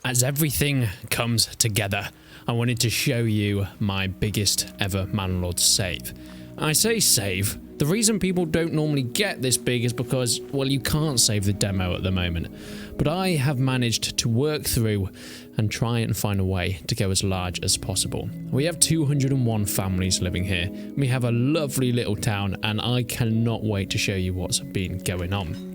As everything comes together, I wanted to show you my biggest ever Manor Lords save. I say save. The reason people don't normally get this big is because, well, you can't save the demo at the moment. But I have managed to work through and try and find a way to go as large as possible. We have 201 families living here. We have a lovely little town, and I cannot wait to show you what's been going on.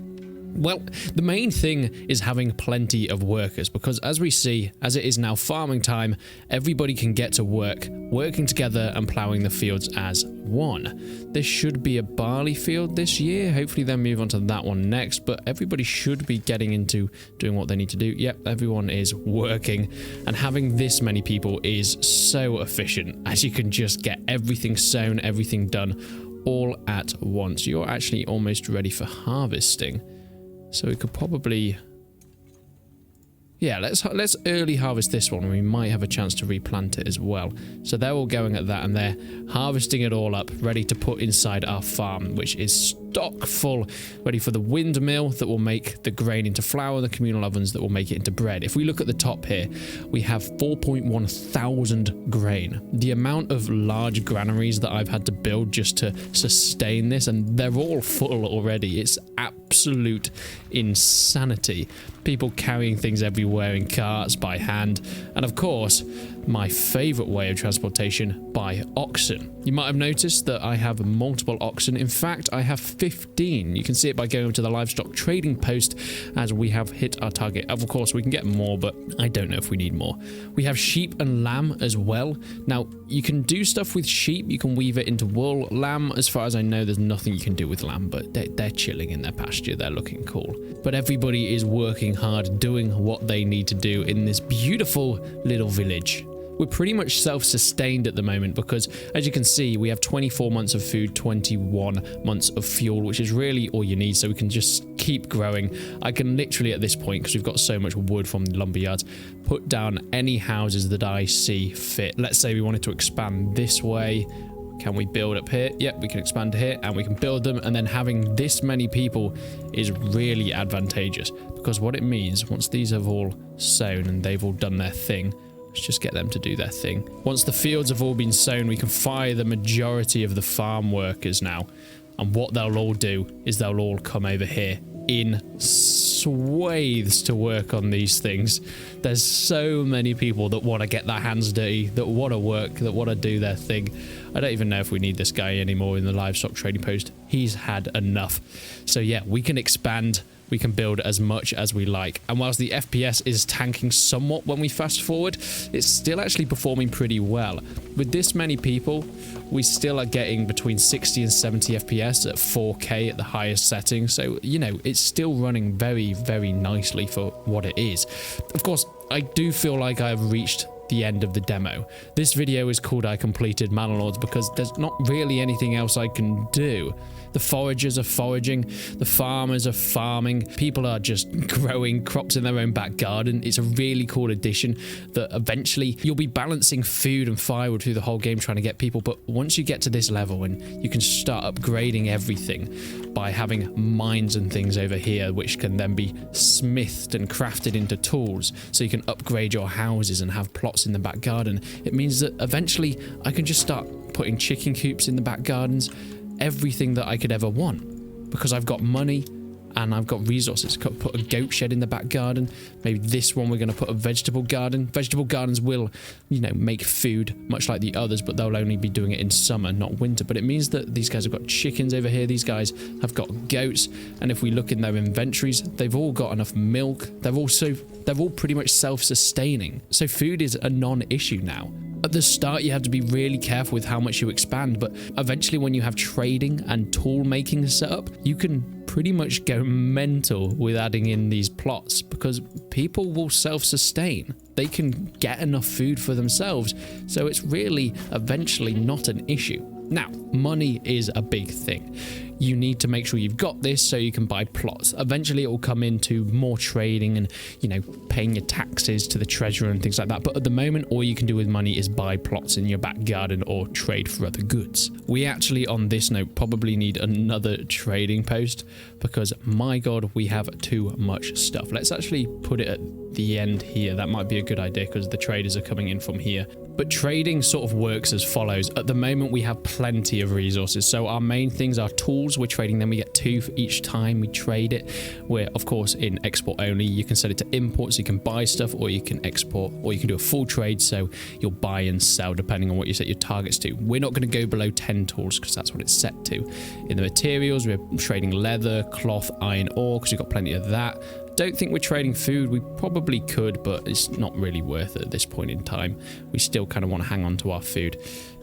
Well, the main thing is having plenty of workers, because as we see, as it is now farming time, everybody can get to work, working together and ploughing the fields as one. There should be a barley field this year. Hopefully they'll move on to that one next, but everybody should be getting into doing what they need to do. Yep, everyone is working, and having this many people is so efficient, as you can just get everything sown, everything done all at once. You're actually almost ready for harvesting. So we could probably, yeah, let's early harvest this one. We might have a chance to replant it as well. So they're all going at that, and they're harvesting it all up, ready to put inside our farm, which is stock full, ready for the windmill that will make the grain into flour, the communal ovens that will make it into bread. If we look at the top here, we have 4.1 thousand grain. The amount of large granaries that I've had to build just to sustain this, and they're all full already. It's absolute insanity. People carrying things everywhere in carts by hand, and of course, my favorite way of transportation, by oxen. You might have noticed that I have multiple oxen. In fact, I have 15. You can see it by going to the livestock trading post, as we have hit our target. Of course, we can get more, but I don't know if we need more. We have sheep and lamb as well. Now, you can do stuff with sheep. You can weave it into wool. Lamb, as far as I know, there's nothing you can do with lamb, but they're chilling in their pasture. They're looking cool. But everybody is working hard, doing what they need to do in this beautiful little village. We're pretty much self-sustained at the moment because, as you can see, we have 24 months of food, 21 months of fuel, which is really all you need, so we can just keep growing. I can literally, at this point, because we've got so much wood from the lumber yards, put down any houses that I see fit. Let's say we wanted to expand this way. Can we build up here? Yep, we can expand here, and we can build them, and then having this many people is really advantageous, because what it means, once these have all sown and they've all done their thing, let's just get them to do their thing. Once the fields have all been sown, we can fire the majority of the farm workers now. And what they'll all do is they'll all come over here in swathes to work on these things. There's so many people that want to get their hands dirty, that want to work, that want to do their thing. I don't even know if we need this guy anymore in the livestock trading post. He's had enough. So yeah, we can expand. We can build as much as we like. And whilst the FPS is tanking somewhat when we fast forward, it's still actually performing pretty well. With this many people, we still are getting between 60 and 70 FPS at 4K at the highest setting. So, you know, it's still running very, very nicely for what it is. Of course, I do feel like I've reached the end of the demo. This video is called I Completed Manor Lords because there's not really anything else I can do. The foragers are foraging, the farmers are farming, people are just growing crops in their own back garden. It's a really cool addition that eventually you'll be balancing food and firewood through the whole game trying to get people, but once you get to this level and you can start upgrading everything by having mines and things over here which can then be smithed and crafted into tools, so you can upgrade your houses and have plots in the back garden. It means that eventually I can just start putting chicken coops in the back gardens, everything that I could ever want, because I've got money and I've got resources. Could put a goat shed in the back garden. Maybe this one we're going to put a vegetable garden. Vegetable gardens will, you know, make food much like the others, but they'll only be doing it in summer, not winter. But it means that these guys have got chickens over here. These guys have got goats. And if we look in their inventories, they've all got enough milk. They're all pretty much self-sustaining. So food is a non-issue now. At the start, you have to be really careful with how much you expand, but eventually when you have trading and tool making set up, you can pretty much go mental with adding in these plots, because people will self-sustain. They can get enough food for themselves, so it's really eventually not an issue. Now, money is a big thing. you need to make sure you've got this so you can buy plots. Eventually it will come into more trading and, you know, paying your taxes to the treasurer and things like that. But at the moment, all you can do with money is buy plots in your back garden or trade for other goods. We actually, on this note, probably need another trading post because, my God, we have too much stuff. Let's actually put it at the end here. That might be a good idea because the traders are coming in from here. But trading sort of works as follows. At the moment, we have plenty of resources. So our main things are tools. We're trading them. We get 2 for each time we trade it. We're, of course, in export only. You can set it to import, so you can buy stuff, or you can export, or you can do a full trade. So you'll buy and sell depending on what you set your targets to. We're not going to go below 10 tools because that's what it's set to. In the materials, we're trading leather, cloth, iron ore because we've got plenty of that. Don't think we're trading food. We probably could, but it's not really worth it at this point in time. We still kind of want to hang on to our food.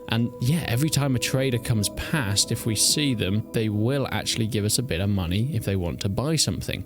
And yeah, every time a trader comes past, if we see them, they will actually give us a bit of money if they want to buy something.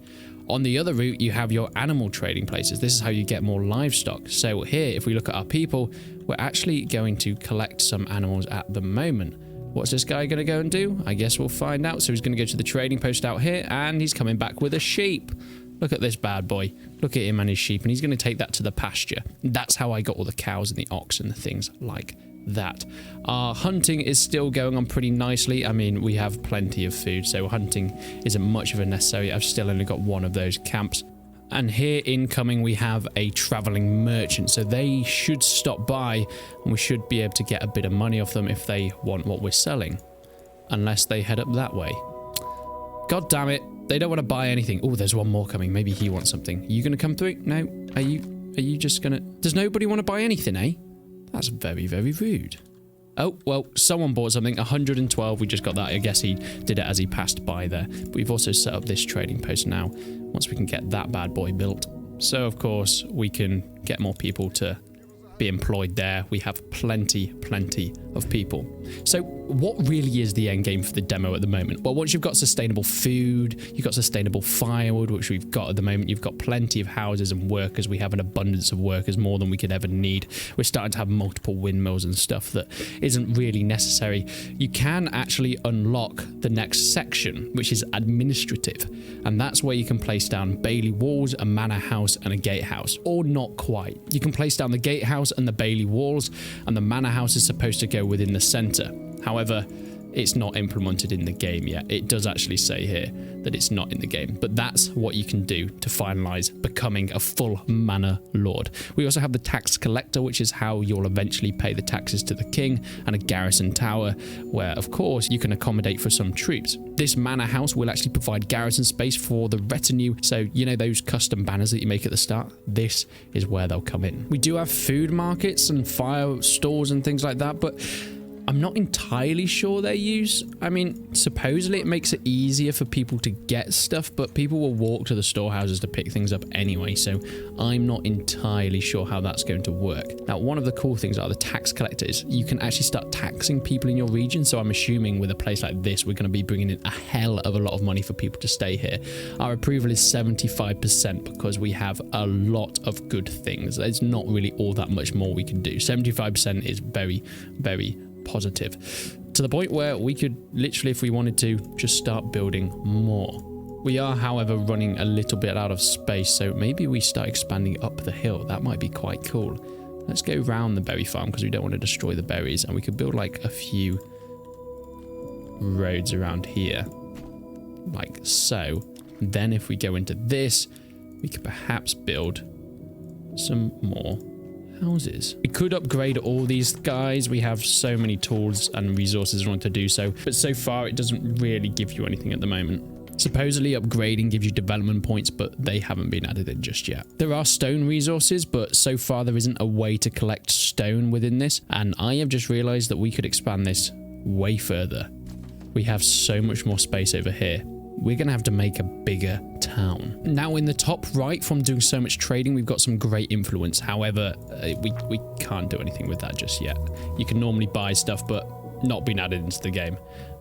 On the other route, you have your animal trading places. This is how you get more livestock. So here, if we look at our people, we're actually going to collect some animals at the moment. What's this guy going to go and do? I guess we'll find out. So he's going to go to the trading post out here, and he's coming back with a sheep. Look at this bad boy. Look at him and his sheep, and he's going to take that to the pasture. That's how I got all the cows and the ox and the things like that. Our hunting is still going on pretty nicely. I mean, we have plenty of food, so hunting isn't much of a necessary. I've still only got one of those camps. And here incoming, we have a traveling merchant. So they should stop by, and we should be able to get a bit of money off them if they want what we're selling. Unless they head up that way. God damn it. They don't want to buy anything. Oh, there's one more coming. Maybe he wants something. Are you going to come through? No. Are you just going to... Does nobody want to buy anything, eh? That's very, very rude. Oh, well, someone bought something. 112. We just got that. I guess he did it as he passed by there. But we've also set up this trading post now. Once we can get that bad boy built. So, of course, we can get more people to be employed there. We have plenty of people. So what really is the end game for the demo at the moment? Well, once you've got sustainable food, you've got sustainable firewood, which we've got at the moment, you've got plenty of houses and workers. We have an abundance of workers, more than we could ever need. We're starting to have multiple windmills and stuff that isn't really necessary. You can actually unlock the next section, which is administrative, and that's where you can place down bailey walls, a manor house, and a gatehouse. Or not quite. You can place down the gatehouse and the bailey walls, and the manor house is supposed to go within the center. However, it's not implemented in the game yet. It does actually say here that it's not in the game, but that's what you can do to finalize becoming a full Manor Lord. We also have the tax collector, which is how you'll eventually pay the taxes to the king, and a garrison tower where, of course, you can accommodate for some troops. This manor house will actually provide garrison space for the retinue. So, you know, those custom banners that you make at the start? This is where they'll come in. We do have food markets and fire stores and things like that, but I'm not entirely sure their use. I mean, supposedly it makes it easier for people to get stuff, but people will walk to the storehouses to pick things up anyway, so I'm not entirely sure how that's going to work. Now, one of the cool things are the tax collectors. You can actually start taxing people in your region, so I'm assuming with a place like this, we're going to be bringing in a hell of a lot of money for people to stay here. Our approval is 75% because we have a lot of good things. There's not really all that much more we can do. 75% is very, very positive, to the point where we could literally, if we wanted to, just start building more. We are, however, running a little bit out of space, so maybe we start expanding up the hill. That might be quite cool. Let's go round the berry farm because we don't want to destroy the berries, and we could build like a few roads around here, like so. Then if we go into this, we could perhaps build some more houses. We could upgrade all these guys. We have so many tools and resources in order to do so, but so far it doesn't really give you anything at the moment. Supposedly upgrading gives you development points, but they haven't been added in just yet. There are stone resources, but so far there isn't a way to collect stone within this, and I have just realized that we could expand this way further. We have so much more space over here. We're going to have to make a bigger town. Now, in the top right, from doing so much trading, we've got some great influence. However, we can't do anything with that just yet. You can normally buy stuff, but not being added into the game.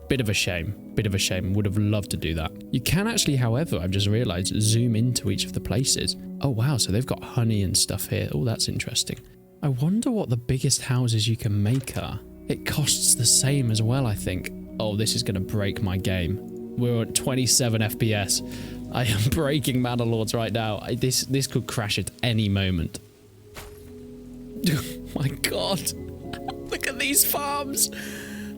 Bit of a shame. Bit of a shame. Would have loved to do that. You can actually, however, I've just realized, zoom into each of the places. Oh, wow. So they've got honey and stuff here. Oh, that's interesting. I wonder what the biggest houses you can make are. It costs the same as well, I think. Oh, this is going to break my game. We're at 27 FPS. I am breaking Manor Lords right now. This could crash at any moment. Oh my god. Look at these farms.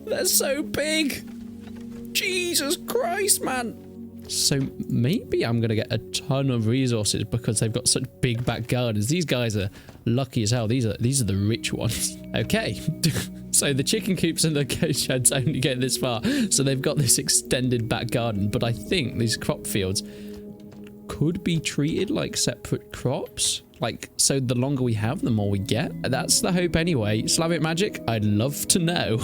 They're so big. Jesus Christ, man. So maybe I'm going to get a ton of resources because they've got such big back gardens. These guys are lucky as hell. These are the rich ones. Okay. So the chicken coops and the goat sheds only get this far. So they've got this extended back garden. But I think these crop fields could be treated like separate crops. Like, so the longer we have, the more we get. That's the hope anyway. Slavic magic, I'd love to know.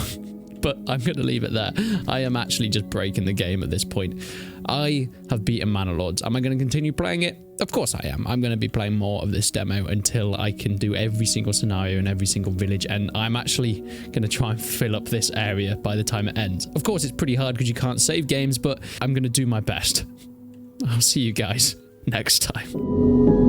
But I'm going to leave it there. I am actually just breaking the game at this point. I have beaten Manor Lords. Am I going to continue playing it? Of course I am. I'm going to be playing more of this demo until I can do every single scenario in every single village. And I'm actually going to try and fill up this area by the time it ends. Of course, it's pretty hard because you can't save games, but I'm going to do my best. I'll see you guys next time.